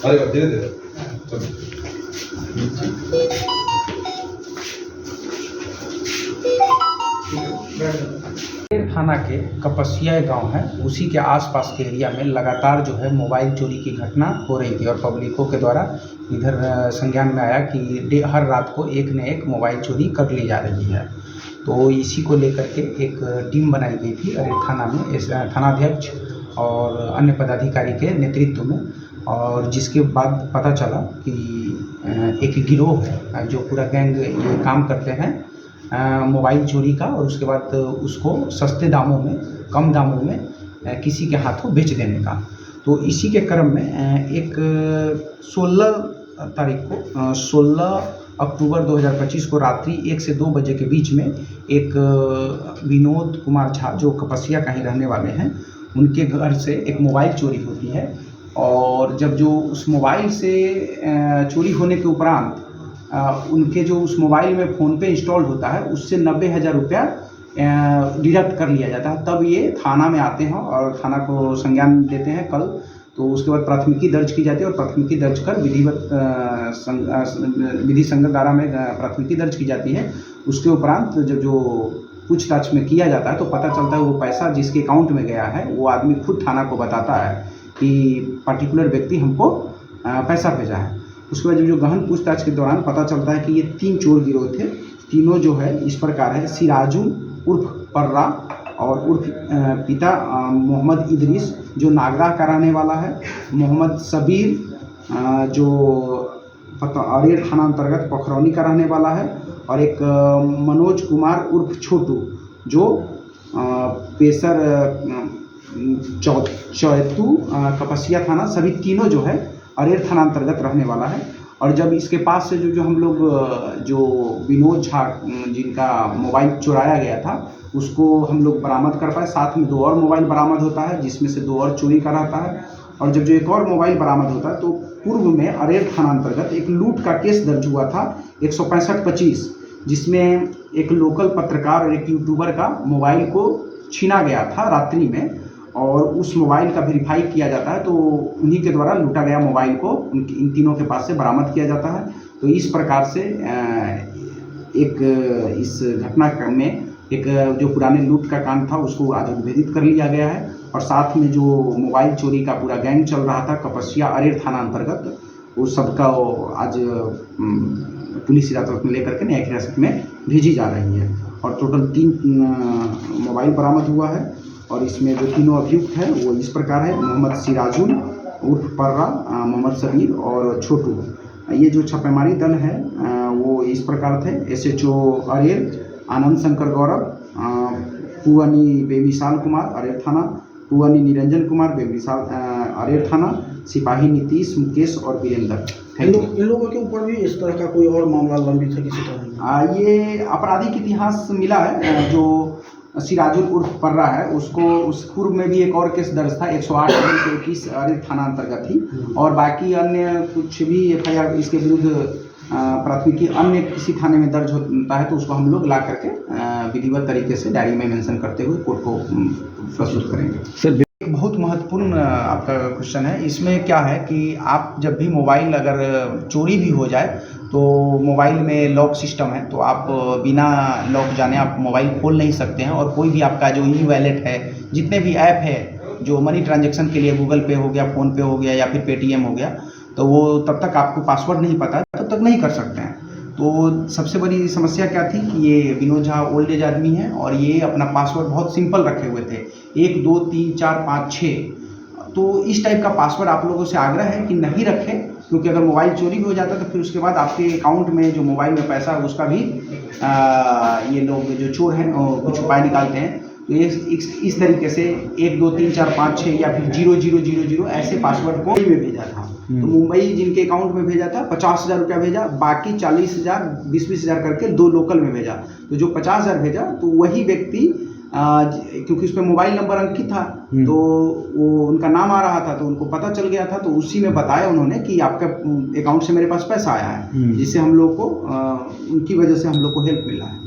अरे धीरे धीरे थाना के कपसिया गांव है, उसी के आसपास के एरिया में लगातार जो है मोबाइल चोरी की घटना हो रही थी और पब्लिकों के द्वारा इधर संज्ञान में आया कि हर रात को एक न एक मोबाइल चोरी कर ली जा रही है। तो इसी को लेकर के एक टीम बनाई गई थी अरेर थाना में, इस थानाध्यक्ष और अन्य पदाधिकारी के नेतृत्व में, और जिसके बाद पता चला कि एक गिरोह है जो पूरा गैंग ये काम करते हैं मोबाइल चोरी का, और उसके बाद उसको सस्ते दामों में, कम दामों में किसी के हाथों बेच देने का। तो इसी के क्रम में एक 16 अक्टूबर 2025 को रात्रि 1 से 2 बजे के बीच में एक विनोद कुमार झा जो कपसिया का ही रहने वाले हैं, उनके घर से एक मोबाइल चोरी होती है। और जब जो उस मोबाइल से चोरी होने के उपरांत उनके जो उस मोबाइल में फ़ोनपे इंस्टॉल होता है उससे 90,000 रुपया डिडक्ट कर लिया जाता है। तब ये थाना में आते हैं और थाना को संज्ञान देते हैं कल। तो उसके बाद प्राथमिकी दर्ज की जाती है और प्राथमिकी दर्ज कर विधि संगत धारा में प्राथमिकी दर्ज की जाती है। उसके उपरांत जब जो पूछताछ में किया जाता है तो पता चलता है वो पैसा जिसके अकाउंट में गया है वो आदमी खुद थाना को बताता है कि पर्टिकुलर व्यक्ति हमको पैसा भेजा है। उसके बाद जो गहन पूछताछ के दौरान पता चलता है कि ये 3 चोर गिरोह थे। तीनों जो है इस प्रकार है: सिराजुल उर्फ पर्रा और उर्फ पिता मोहम्मद इदरीस जो नागरा का रहने वाला है, मोहम्मद सबीर जो अरेर थाना अंतर्गत पोखरौनी का रहने वाला है, और एक मनोज कुमार उर्फ छोटू जो पेशर चौतू कपसिया थाना, सभी तीनों जो है अरेर थाना अंतर्गत रहने वाला है। और जब इसके पास से जो हम लोग जो विनोद झा जिनका मोबाइल चुराया गया था उसको हम लोग बरामद कर पाए। साथ में 2 और मोबाइल बरामद होता है जिसमें से 2 और चोरी का रहता है। और जब जो एक और मोबाइल बरामद होता है तो पूर्व में अरेर थाना अंतर्गत एक लूट का केस दर्ज हुआ था 165-25, जिसमें एक लोकल पत्रकार और एक यूट्यूबर का मोबाइल को छीना गया था रात्रि में, और उस मोबाइल का वेरीफाई किया जाता है तो उन्हीं के द्वारा लूटा गया मोबाइल को इन तीनों के पास से बरामद किया जाता है। तो इस प्रकार से एक इस घटना में एक जो पुराने लूट का कांड था उसको आज उद्भेदित कर लिया गया है। और साथ में जो मोबाइल चोरी का पूरा गैंग चल रहा था कपसिया अरेर थाना अंतर्गत, वो सबका आज पुलिस हिरासत में लेकर के न्यायिक हिरासत में भेजी जा रही है। और टोटल 3 मोबाइल बरामद हुआ है और इसमें जो तीनों अभियुक्त हैं वो इस प्रकार है: मोहम्मद सिराजुल उर्फ पर्रा, मोहम्मद सबीर और छोटू। ये जो छापेमारी दल है वो इस प्रकार थे: SHO अरेर आनंद शंकर गौरव, पुअनी बेमिसाल कुमार अरेर थाना, पुअनी निरंजन कुमार बेमिसाल अरेर थाना, सिपाही नीतीश, मुकेश और वीरेंद्र। इन लोगों के ऊपर भी इस तरह का कोई और मामला लंबित है किसी तरह? ये आपराधिक इतिहास मिला है। जो सिराजुल उर्फ पर्रा है उसको उस पूर्व में भी एक और केस दर्ज था 108/21 अरेर थाना अंतर्गत ही, और बाकी अन्य कुछ भी FIR इसके विरुद्ध प्राथमिकी अन्य किसी थाने में दर्ज होता है तो उसको हम लोग ला करके विधिवत तरीके से डायरी में मेंशन करते हुए कोर्ट को प्रस्तुत करेंगे। सर, एक बहुत महत्वपूर्ण आपका क्वेश्चन है। इसमें क्या है कि आप जब भी मोबाइल अगर चोरी भी हो जाए तो मोबाइल में लॉक सिस्टम है, तो आप बिना लॉक जाने आप मोबाइल खोल नहीं सकते हैं। और कोई भी आपका जो ई-वॉलेट है, जितने भी ऐप है जो मनी ट्रांजैक्शन के लिए, गूगल पे हो गया, फ़ोनपे हो गया या फिर पेटीएम हो गया, तो वो तब तक आपको पासवर्ड नहीं पता तब तक नहीं कर सकते हैं। तो सबसे बड़ी समस्या क्या थी कि ये विनोद झा ओल्ड एज आदमी हैं और ये अपना पासवर्ड बहुत सिंपल रखे हुए थे, 1 2 3 4 5 6। तो इस टाइप का पासवर्ड आप लोगों से आग्रह है कि नहीं रखें, क्योंकि अगर मोबाइल चोरी भी हो जाता है तो फिर उसके बाद आपके अकाउंट में जो मोबाइल में पैसा है उसका भी ये लोग जो चोर हैं कुछ उपाय निकालते हैं। तो ये इस तरीके से 1 2 3 4 5 6 या फिर 0 0 0 0 ऐसे पासवर्ड को में भेजा था। तो मुंबई जिनके अकाउंट में भेजा था 50,000 रुपया भेजा, बाकी 40,000 20-20 हज़ार करके 2 लोकल में भेजा। तो जो 50,000 भेजा तो वही व्यक्ति क्योंकि उस पर मोबाइल नंबर अंकित था तो वो उनका नाम आ रहा था तो उनको पता चल गया था, तो उसी में बताया उन्होंने कि आपका अकाउंट से मेरे पास पैसा आया है, जिससे हम लोग को उनकी वजह से हम लोग को हेल्प मिला है।